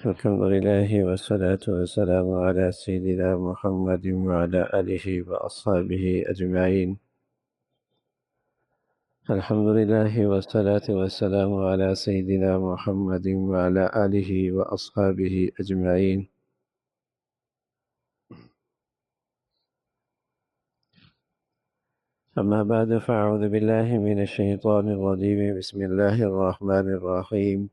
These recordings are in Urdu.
الحمد لله والصلاة والسلام على سيدنا محمد وعلى آله وأصحابه أجمعين. الحمد لله والصلاة والسلام على سيدنا محمد وعلى آله وأصحابه أجمعين. أما بعد فأعوذ بالله من الشيطان الرجيم. بسم الله الرحمن الرحيم.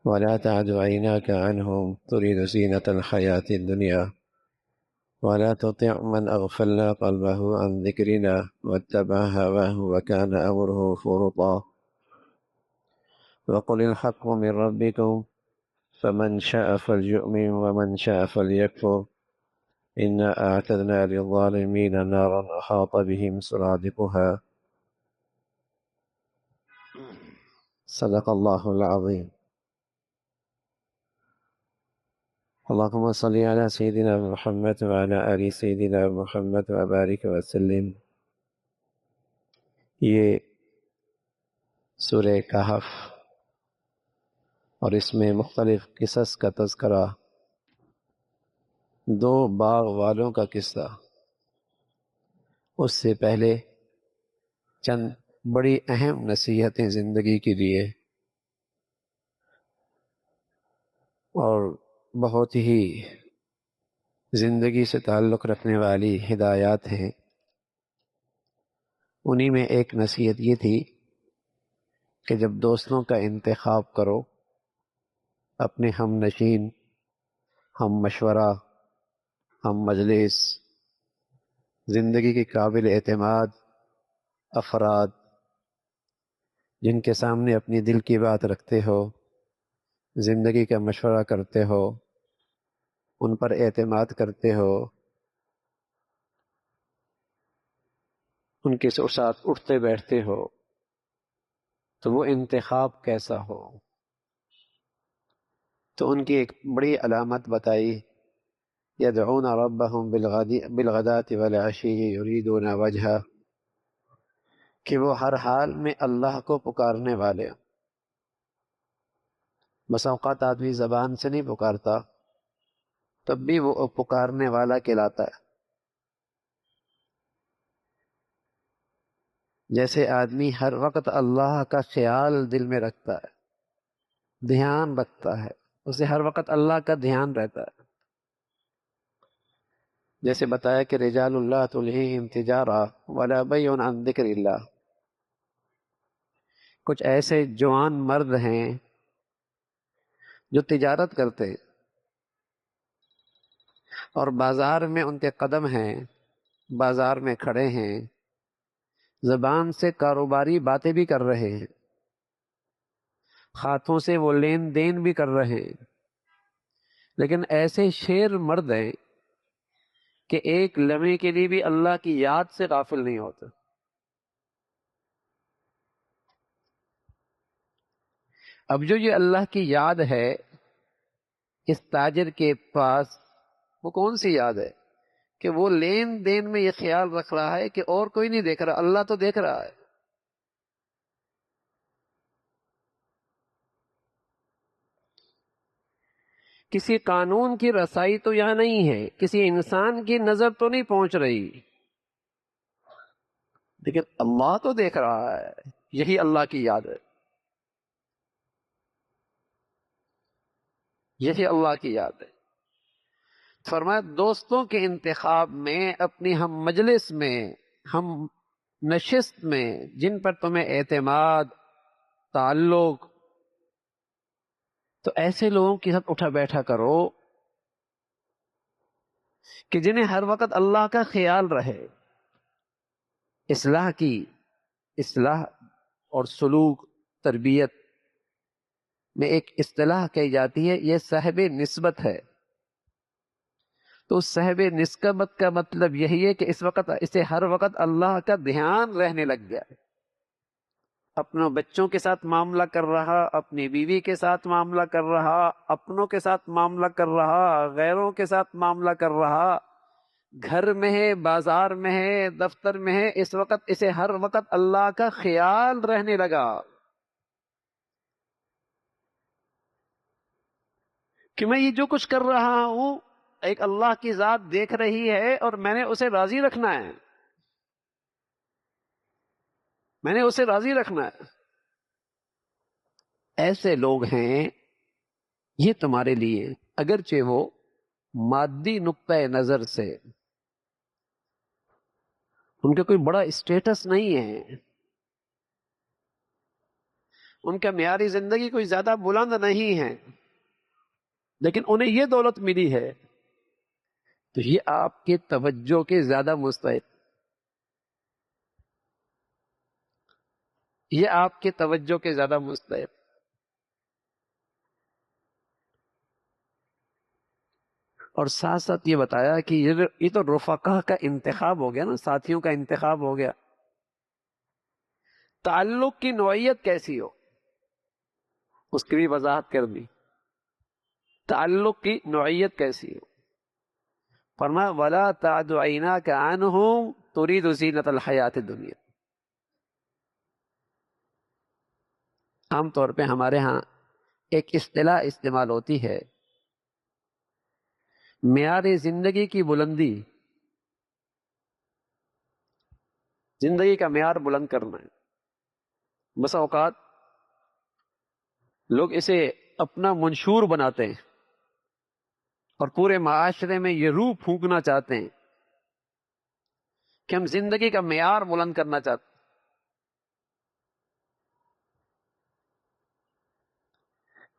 ولا تعد عيناك عنهم تريد زينة الحياة الدنيا ولا تطع من أغفلنا قلبه عن ذكرنا واتبع هواه وكان أمره فرطا. وقل الحق من ربكم فمن شاء فليؤمن ومن شاء فليكفر إنا أعتدنا للظالمين نارا أحاط بهم سرادقها. صدق الله العظيم. اللهم صل على سيدنا محمد وعلى آل سيدنا محمد وبارك وسلم. یہ سورہ کہف اور اس میں مختلف قصص کا تذکرہ، دو باغ والوں کا قصہ. اس سے پہلے چند بڑی اہم نصیحتیں زندگی کے لیے اور بہت ہی زندگی سے تعلق رکھنے والی ہدایات ہیں. انہی میں ایک نصیحت یہ تھی کہ جب دوستوں کا انتخاب کرو، اپنے ہم نشین، ہم مشورہ، ہم مجلس، زندگی کے قابل اعتماد افراد جن کے سامنے اپنی دل کی بات رکھتے ہو، زندگی کا مشورہ کرتے ہو، ان پر اعتماد کرتے ہو، ان کے ساتھ اٹھتے بیٹھتے ہو، تو وہ انتخاب کیسا ہو. تو ان کی ایک بڑی علامت بتائی، یدعون ربهم بالغداۃ والعشی یریدون وجہہ، کہ وہ ہر حال میں اللہ کو پکارنے والے. بس اوقات آدمی زبان سے نہیں پکارتا، تب بھی وہ پکارنے والا کہلاتا ہے. جیسے آدمی ہر وقت اللہ کا خیال دل میں رکھتا ہے، دھیان رکھتا ہے، اسے ہر وقت اللہ کا دھیان رہتا ہے. جیسے بتایا کہ رجال اللہ تلہیہم تجارہ ولا بیع عن ذکر اللہ، کچھ ایسے جوان مرد ہیں جو تجارت کرتے اور بازار میں ان کے قدم ہیں، بازار میں کھڑے ہیں، زبان سے کاروباری باتیں بھی کر رہے ہیں، ہاتھوں سے وہ لین دین بھی کر رہے ہیں، لیکن ایسے شیر مرد ہیں کہ ایک لمحے کے لیے بھی اللہ کی یاد سے غافل نہیں ہوتے. اب جو یہ اللہ کی یاد ہے اس تاجر کے پاس، وہ کون سی یاد ہے کہ وہ لین دین میں یہ خیال رکھ رہا ہے کہ اور کوئی نہیں دیکھ رہا، اللہ تو دیکھ رہا ہے. کسی قانون کی رسائی تو یہاں نہیں ہے، کسی انسان کی نظر تو نہیں پہنچ رہی، لیکن اللہ تو دیکھ رہا ہے. یہی اللہ کی یاد ہے، یہی اللہ کی یاد ہے. فرمایا دوستوں کے انتخاب میں، اپنی ہم مجلس میں، ہم نشست میں، جن پر تمہیں اعتماد، تعلق، تو ایسے لوگوں کے ساتھ اٹھا بیٹھا کرو کہ جنہیں ہر وقت اللہ کا خیال رہے. اصلاح اور سلوک تربیت میں ایک اصطلاح کہی جاتی ہے، یہ صاحب نسبت ہے. تو صاحب نسبت کا مطلب یہی ہے کہ اسے ہر وقت اللہ کا دھیان رہنے لگ جائے. اپنوں بچوں کے ساتھ معاملہ کر رہا، اپنی بیوی کے ساتھ معاملہ کر رہا، اپنوں کے ساتھ معاملہ کر رہا، غیروں کے ساتھ معاملہ کر رہا، گھر میں ہے، بازار میں ہے، دفتر میں ہے، اس وقت اسے ہر وقت اللہ کا خیال رہنے لگا. کہ میں یہ جو کچھ کر رہا ہوں ایک اللہ کی ذات دیکھ رہی ہے اور میں نے اسے راضی رکھنا ہے، میں نے اسے راضی رکھنا ہے۔ ایسے لوگ ہیں یہ تمہارے لیے، اگرچہ وہ مادی نقطۂ نظر سے ان کا کوئی بڑا اسٹیٹس نہیں ہے، ان کا معیاری زندگی کوئی زیادہ بلند نہیں ہے، لیکن انہیں یہ دولت ملی ہے تو یہ آپ کے توجہ کے زیادہ مستحق، یہ آپ کے توجہ کے زیادہ مستحق۔ اور ساتھ ساتھ یہ بتایا کہ یہ تو رفقا کا انتخاب ہو گیا نا، ساتھیوں کا انتخاب ہو گیا۔ تعلق کی نوعیت کیسی ہو اس کی بھی وضاحت کر دی، تعلق کی نوعیت کیسی ہو۔ فرمایا وَلَا تَعْدُ عَيْنَاكَ عَنْهُمْ تُرِيدُ زِينَةَ الْحَيَاةِ الدُّنْيَا۔ عام طور پہ ہمارے ہاں ایک اصطلاح استعمال ہوتی ہے، معیار زندگی کی بلندی، زندگی کا معیار بلند کرنا ہے۔ بس اوقات لوگ اسے اپنا منشور بناتے ہیں اور پورے معاشرے میں یہ روح پھونکنا چاہتے ہیں کہ ہم زندگی کا معیار بلند کرنا چاہتے ہیں۔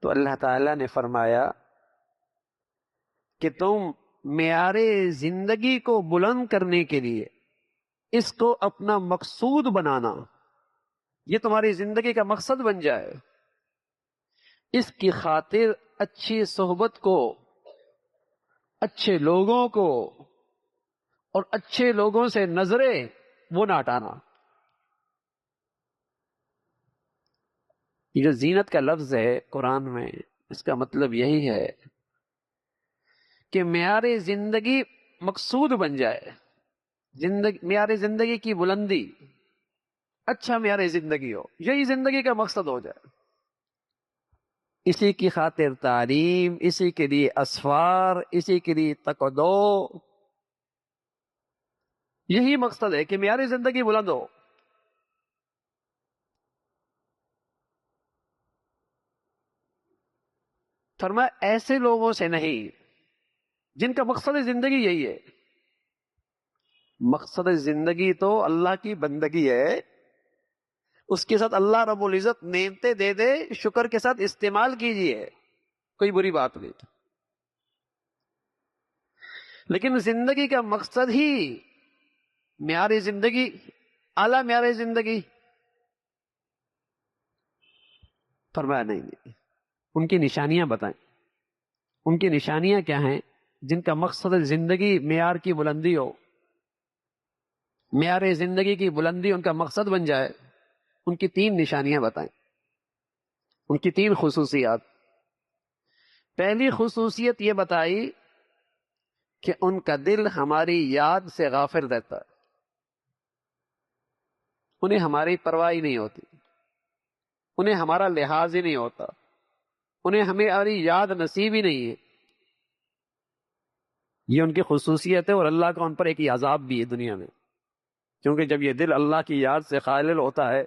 تو اللہ تعالیٰ نے فرمایا کہ تم معیار زندگی کو بلند کرنے کے لیے اس کو اپنا مقصود بنانا، یہ تمہاری زندگی کا مقصد بن جائے، اس کی خاطر اچھی صحبت کو، اچھے لوگوں کو اور اچھے لوگوں سے نظریں وہ نہ ہٹانا۔ یہ جو زینت کا لفظ ہے قرآن میں، اس کا مطلب یہی ہے کہ معیار زندگی مقصود بن جائے، معیار زندگی کی بلندی، اچھا معیار زندگی ہو، یہی زندگی کا مقصد ہو جائے۔ اسی کی خاطر تعلیم، اسی کے لیے اسفار، اسی کے لیے تقدو، یہی مقصد ہے کہ معیار زندگی بلند ہو۔ فرمایا ایسے لوگوں سے نہیں جن کا مقصد زندگی یہی ہے۔ مقصد زندگی تو اللہ کی بندگی ہے، اس کے ساتھ اللہ رب العزت نعمتیں دے دے، شکر کے ساتھ استعمال کیجیے، کوئی بری بات نہیں۔ لیکن زندگی کا مقصد ہی معیار زندگی، اعلیٰ معیار زندگی، فرمایا نہیں۔ ان کی نشانیاں بتائیں، ان کی نشانیاں کیا ہیں جن کا مقصد زندگی معیار کی بلندی ہو، معیار زندگی کی بلندی ان کا مقصد بن جائے۔ ان کی 3 نشانیاں بتائیں، ان کی 3 خصوصیات۔ پہلی خصوصیت یہ بتائی کہ ان کا دل ہماری یاد سے غافل رہتا ہے، انہیں ہماری پرواہ نہیں ہوتی، انہیں ہمارا لحاظ ہی نہیں ہوتا، انہیں ہماری یاد نصیب ہی نہیں ہے۔ یہ ان کی خصوصیت ہے، اور اللہ کا ان پر ایک عذاب بھی ہے دنیا میں، کیونکہ جب یہ دل اللہ کی یاد سے خالل ہوتا ہے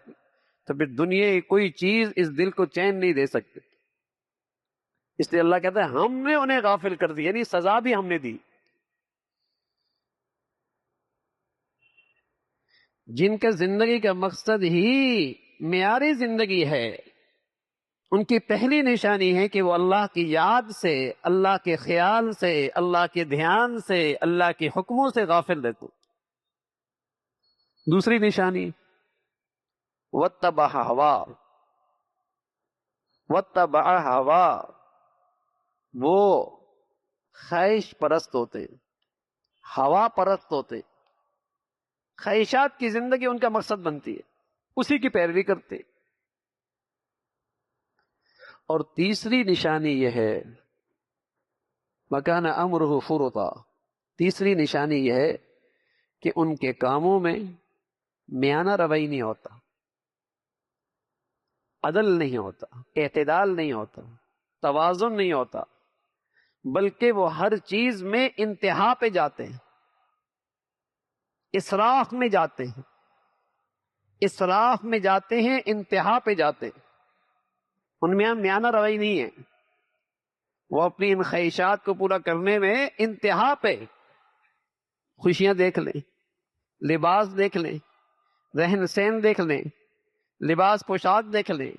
تو پھر دنیا کی کوئی چیز اس دل کو چین نہیں دے سکتے۔ اس لیے اللہ کہتا ہے ہم نے انہیں غافل کر دی، یعنی سزا بھی ہم نے دی۔ جن کا زندگی کا مقصد ہی معیاری زندگی ہے، ان کی پہلی نشانی ہے کہ وہ اللہ کی یاد سے، اللہ کے خیال سے، اللہ کے دھیان سے، اللہ کے حکموں سے غافل رہتے۔ دوسری نشانی وَاتَّبَعَ هَوَاهُ، وَاتَّبَعَ هَوَاهُ، وہ خواہش پرست ہوتے، ہوا پرست ہوتے، خواہشات کی زندگی ان کا مقصد بنتی ہے، اسی کی پیروی کرتے۔ اور تیسری نشانی یہ ہے مکان امرہ فرطا، تیسری نشانی یہ ہے کہ ان کے کاموں میں میانہ روی نہیں ہوتا، عدل نہیں ہوتا، اعتدال نہیں ہوتا، توازن نہیں ہوتا، بلکہ وہ ہر چیز میں انتہا پہ جاتے ہیں، اسراف میں جاتے ہیں، اسراف میں جاتے ہیں، انتہا پہ جاتے ہیں۔ ان میں میانہ روی نہیں ہے، وہ اپنی ان خواہشات کو پورا کرنے میں انتہا پہ۔ خوشیاں دیکھ لیں، لباس دیکھ لیں، رہن سہن دیکھ لیں، لباس پوشاک دیکھ لیں،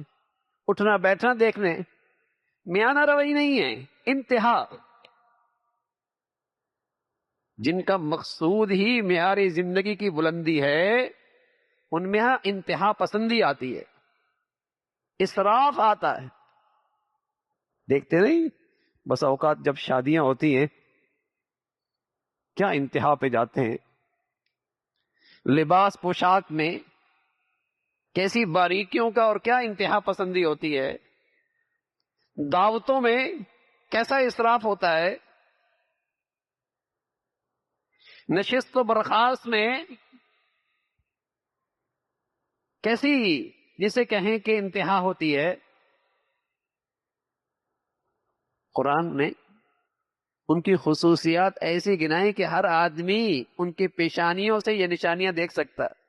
اٹھنا بیٹھنا دیکھ لیں، میانہ روی نہیں ہے، انتہا۔ جن کا مقصود ہی معیار زندگی کی بلندی ہے، ان میں انتہا پسندی آتی ہے، اسراف آتا ہے۔ دیکھتے نہیں بس اوقات جب شادیاں ہوتی ہیں کیا انتہا پہ جاتے ہیں، لباس پوشاک میں کیسی باریکیوں کا اور کیا انتہا پسندی ہوتی ہے، دعوتوں میں کیسا اسراف ہوتا ہے، نشست و برخاست میں کیسی جسے کہیں کہ انتہا ہوتی ہے۔ قرآن نے ان کی خصوصیات ایسی گنائی کہ ہر آدمی ان کی پیشانیوں سے یہ نشانیاں دیکھ سکتا ہے۔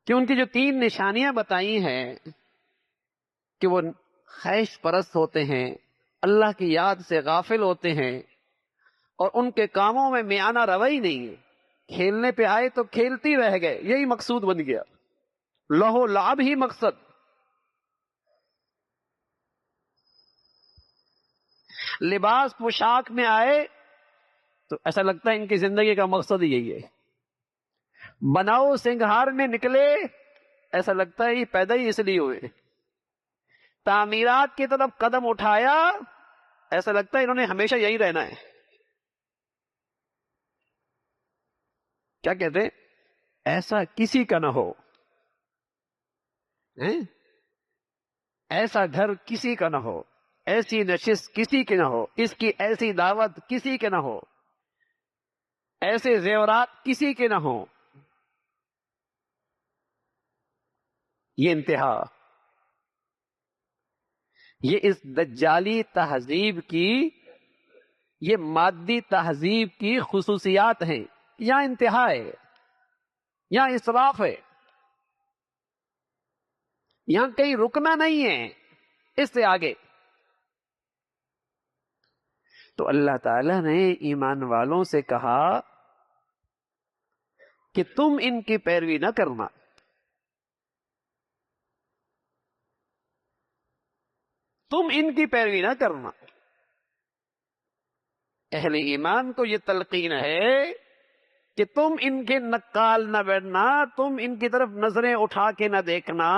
کہ ان کی جو 3 نشانیاں بتائی ہیں کہ وہ خواہش پرست ہوتے ہیں، اللہ کی یاد سے غافل ہوتے ہیں، اور ان کے کاموں میں میانہ روی نہیں ہے، کھیلنے پہ آئے تو کھیلتی رہ گئے، یہی مقصود بن گیا، لہو لعب ہی مقصد۔ لباس پوشاک میں آئے تو ایسا لگتا ہے ان کی زندگی کا مقصد ہی یہی ہے، بناؤ سنگھار میں نکلے ایسا لگتا ہے یہ پیدا ہی اس لیے ہوئے، تعمیرات کی طرف قدم اٹھایا ایسا لگتا ہے انہوں نے ہمیشہ یہی رہنا ہے۔ کیا کہتے ہیں؟ ایسا کسی کا نہ ہو، ایسا گھر کسی کا نہ ہو، ایسی نشست کسی کی نہ ہو، اس کی ایسی دعوت کسی کے نہ ہو، ایسے زیورات کسی کے نہ ہو۔ یہ انتہا، یہ اس دجالی تہذیب کی، یہ مادی تہذیب کی خصوصیات ہیں۔ یہاں انتہا ہے، یہاں اسراف ہے، یہاں کہیں رکنا نہیں ہے اس سے آگے۔ تو اللہ تعالی نے ایمان والوں سے کہا کہ تم ان کی پیروی نہ کرنا، تم ان کی پیروی نہ کرنا۔ اہل ایمان کو یہ تلقین ہے کہ تم ان کے نقال نہ بیٹھنا، تم ان کی طرف نظریں اٹھا کے نہ دیکھنا،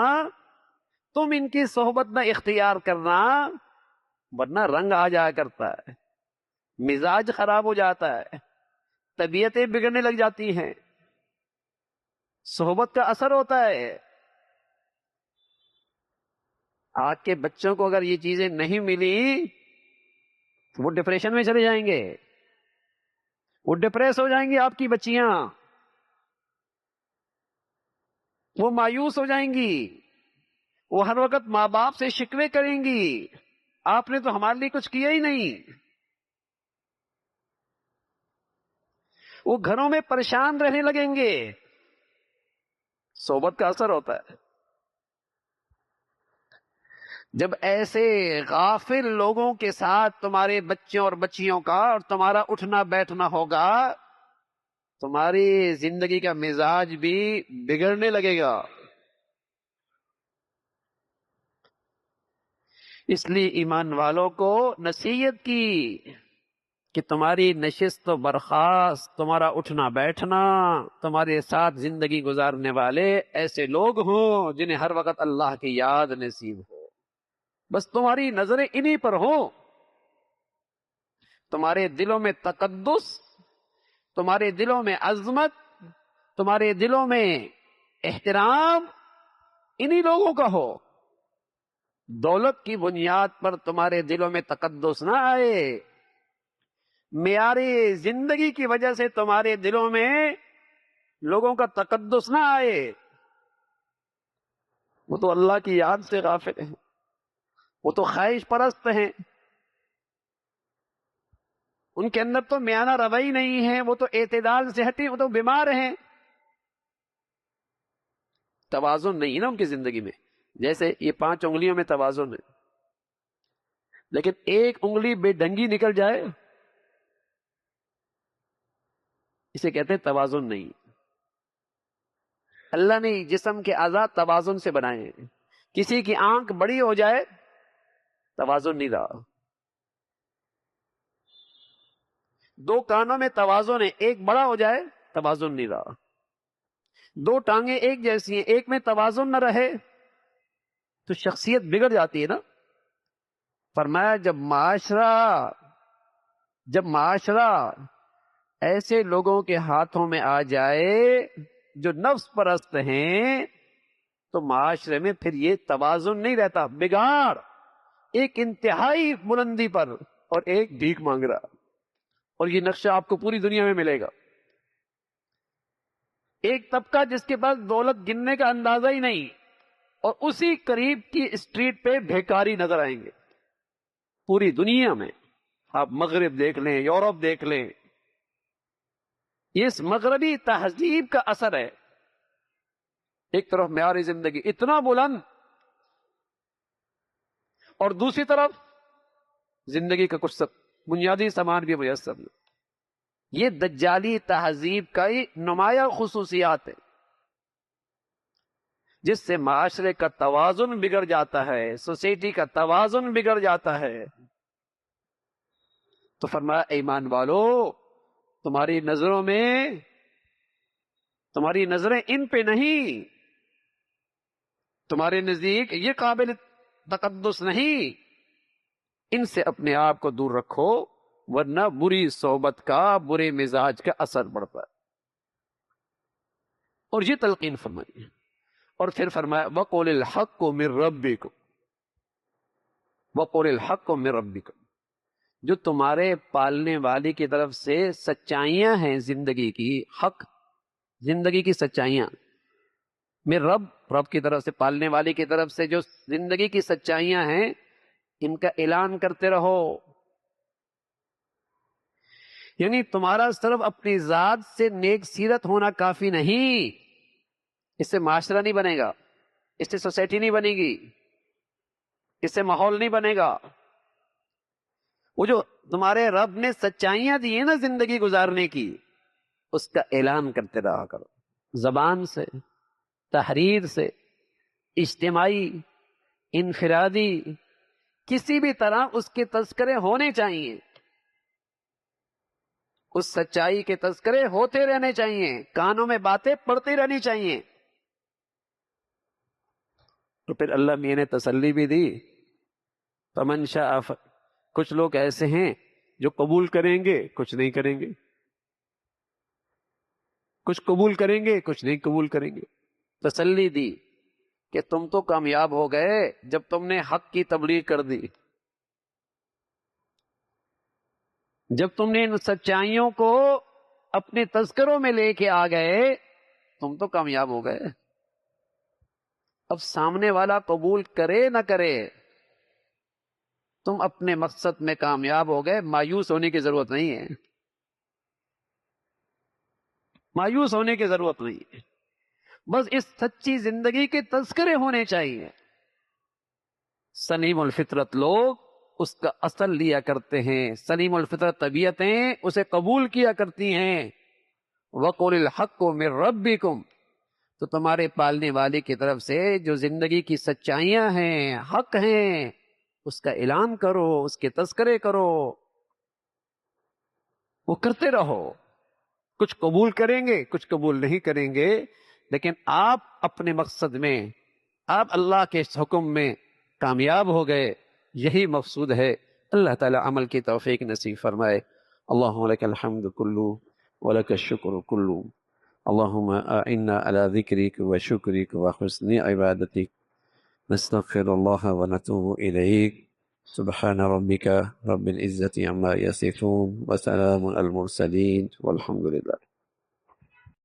تم ان کی صحبت نہ اختیار کرنا، ورنہ رنگ آ جایا کرتا ہے، مزاج خراب ہو جاتا ہے، طبیعتیں بگڑنے لگ جاتی ہیں، صحبت کا اثر ہوتا ہے۔ آج کے بچوں کو اگر یہ چیزیں نہیں ملی تو وہ ڈپریشن میں چلے جائیں گے، وہ ڈپریس ہو جائیں گی، آپ کی بچیاں وہ مایوس ہو جائیں گی، وہ ہر وقت ماں باپ سے شکوے کریں گی، آپ نے تو ہمارے لیے کچھ کیا ہی نہیں۔ وہ گھروں میں پریشان رہنے لگیں گے، صحبت کا اثر ہوتا ہے۔ جب ایسے غافل لوگوں کے ساتھ تمہارے بچوں اور بچیوں کا اور تمہارا اٹھنا بیٹھنا ہوگا، تمہاری زندگی کا مزاج بھی بگڑنے لگے گا۔ اس لیے ایمان والوں کو نصیحت کی کہ تمہاری نشست و برخاست، تمہارا اٹھنا بیٹھنا، تمہارے ساتھ زندگی گزارنے والے ایسے لوگ ہوں جنہیں ہر وقت اللہ کی یاد نصیب ہو، بس تمہاری نظریں انہی پر ہوں، تمہارے دلوں میں تقدس، تمہارے دلوں میں عظمت، تمہارے دلوں میں احترام انہی لوگوں کا ہو۔ دولت کی بنیاد پر تمہارے دلوں میں تقدس نہ آئے، معیاری زندگی کی وجہ سے تمہارے دلوں میں لوگوں کا تقدس نہ آئے، وہ تو اللہ کی یاد سے غافل ہیں، وہ تو خواہش پرست ہیں، ان کے اندر تو میانہ روی نہیں ہے، وہ تو اعتدال سے ہٹے، وہ تو بیمار ہیں، توازن نہیں ہے نا ان کی زندگی میں۔ جیسے یہ 5 انگلیوں میں توازن ہے، لیکن ایک انگلی بے ڈنگی نکل جائے، اسے کہتے ہیں توازن نہیں۔ اللہ نے جسم کے اعضاء توازن سے بنائے ہیں، کسی کی آنکھ بڑی ہو جائے توازن نہیں رہا، 2 کانوں میں توازن ہے، ایک بڑا ہو جائے توازن نہیں رہا، 2 ٹانگیں ایک جیسی ہیں، ایک میں توازن نہ رہے تو شخصیت بگڑ جاتی ہے نا۔ فرمایا جب معاشرہ ایسے لوگوں کے ہاتھوں میں آ جائے جو نفس پرست ہیں تو معاشرے میں پھر یہ توازن نہیں رہتا، بگاڑ، ایک انتہائی بلندی پر اور ایک بھیک مانگ رہا، اور یہ نقشہ آپ کو پوری دنیا میں ملے گا۔ ایک طبقہ جس کے پاس دولت گننے کا اندازہ ہی نہیں، اور اسی قریب کی اسٹریٹ پہ بھیکاری نظر آئیں گے پوری دنیا میں۔ آپ مغرب دیکھ لیں، یورپ دیکھ لیں، یہ اس مغربی تہذیب کا اثر ہے۔ ایک طرف معیاری زندگی اتنا بلند، اور دوسری طرف زندگی کا کچھ بنیادی سامان بھی میسر نہیں۔ یہ دجالی تہذیب کا ہی نمایاں خصوصیات ہے، جس سے معاشرے کا توازن بگڑ جاتا ہے، سوسائٹی کا توازن بگڑ جاتا ہے۔ تو فرمایا ایمان والو، تمہاری نظروں میں، تمہاری نظریں ان پہ نہیں، تمہارے نزدیک یہ قابل تقدس نہیں، ان سے اپنے آپ کو دور رکھو، ورنہ بری صحبت کا، برے مزاج کا اثر پڑتا ہے۔ اور یہ تلقین فرمائی، اور پھر فرمایا وَقُلِ الْحَقُّ مِن رَبِّكُمْ، وَقُلِ الْحَقُّ مِن رَبِّكُمْ، جو تمہارے پالنے والے کی طرف سے سچائیاں ہیں زندگی کی، حق زندگی کی سچائیاں، میں رب کی طرف سے، پالنے والے کی طرف سے جو زندگی کی سچائیاں ہیں، ان کا اعلان کرتے رہو۔ یعنی تمہارا صرف اپنی ذات سے نیک سیرت ہونا کافی نہیں، اس سے معاشرہ نہیں بنے گا، اس سے سوسائٹی نہیں بنے گی، اس سے ماحول نہیں بنے گا۔ وہ جو تمہارے رب نے سچائیاں دی ہیں نا زندگی گزارنے کی، اس کا اعلان کرتے رہا کرو، زبان سے، تحریر سے، اجتماعی، انفرادی، کسی بھی طرح اس کے تذکرے ہونے چاہیے، اس سچائی کے تذکرے ہوتے رہنے چاہیے، کانوں میں باتیں پڑتی رہنی چاہیے۔ تو پھر اللہ میاں نے تسلی بھی دی، فمن شاء، کچھ لوگ ایسے ہیں جو قبول کریں گے، کچھ نہیں کریں گے، کچھ قبول کریں گے، کچھ نہیں قبول کریں گے۔ تسلی دی کہ تم تو کامیاب ہو گئے جب تم نے حق کی تبلیغ کر دی، جب تم نے ان سچائیوں کو اپنے تذکروں میں لے کے آ گئے، تم تو کامیاب ہو گئے۔ اب سامنے والا قبول کرے نہ کرے، تم اپنے مقصد میں کامیاب ہو گئے، مایوس ہونے کی ضرورت نہیں ہے، مایوس ہونے کی ضرورت نہیں ہے، بس اس سچی زندگی کے تذکرے ہونے چاہیے۔ سلیم الفطرت لوگ اس کا اصل لیا کرتے ہیں، سلیم الفطرت طبیعتیں اسے قبول کیا کرتی ہیں۔ وَقُلِ الْحَقُّ مِن رَبِّكُمْ، تو تمہارے پالنے والے کی طرف سے جو زندگی کی سچائیاں ہیں، حق ہیں، اس کا اعلان کرو، اس کے تذکرے کرو، وہ کرتے رہو۔ کچھ قبول کریں گے، کچھ قبول نہیں کریں گے، لیکن آپ اپنے مقصد میں، آپ اللہ کے حکم میں کامیاب ہو گئے، یہی مقصود ہے۔ اللہ تعالی عمل کی توفیق نصیب فرمائے۔ اللہم لک الحمد کلو ولک الشکر کلو، اللہم اعنا علی ذکرک وشکرک وحسن عبادتک، نستغفر اللہ ونتوب الیک۔ سبحان ربک رب العزة عما یصفون وسلام علی المرسلین والحمد للہ۔